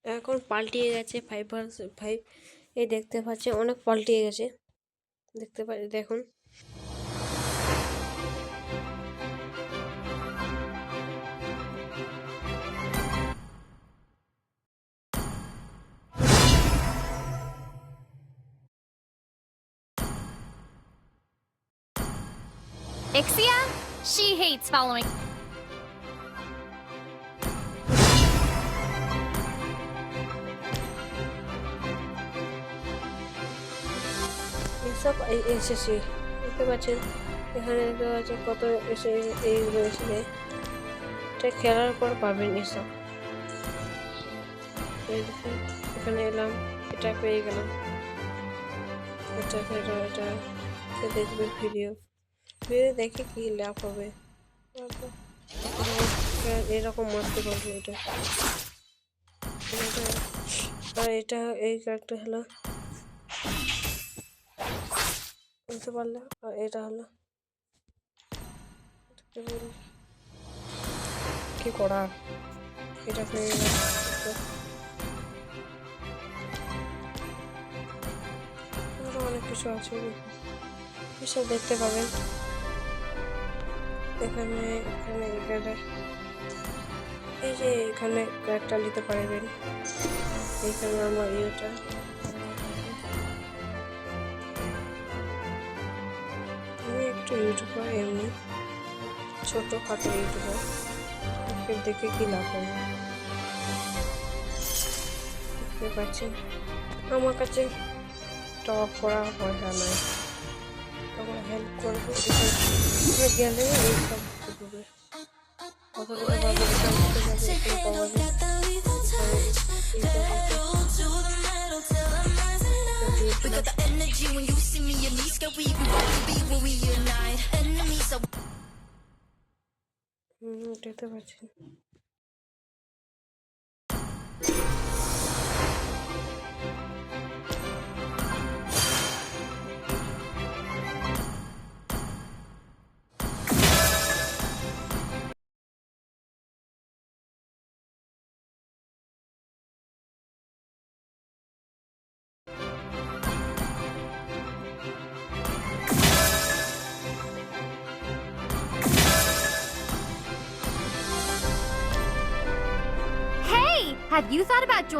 এখন পাল্টিয়ে গেছে 5 এই দেখতে পাচ্ছি অনেক পাল্টিয়ে গেছে। দেখতে পাচ্ছি দেখুন। Ixia? She hates following. এসব এসেছে দেখতে পাচ্ছেন। এখানে দেখতে পাচ্ছেন কত এসে এইগুলো এসেছে। এটা খেলার পর পাবেন এসব। এই দেখুন এখানে এলাম, এটা পেয়ে গেলাম। এটা দেখবেন ভিডিও দেখে কি লাভ হবে। এরকম মারতে পারবো এটা। আর এটা এই কার্ডটা হলো বুঝতে পারলে। আর এটা হলো কি করার, এটা পেয়ে গেলাম। আরো অনেক কিছু আছে, এসব দেখতে পাবেন এখানে। এই যে এখানে কয়েকটা নিতে পারবেন। এইখানে আমার ইয়েটা আমি একটু ইউটিউবার, এমনি ছোটখাটো ইউটিউবার, দেখে কি লাভ হবে। দেখতে পাচ্ছেন আমার কাছে টপ করা পয়সা নাই, তখন হেল্প করবো গেলে এইসব দেবে। কত টাকা পাবে দেখতে পাচ্ছেন। Hey, have you thought about joining?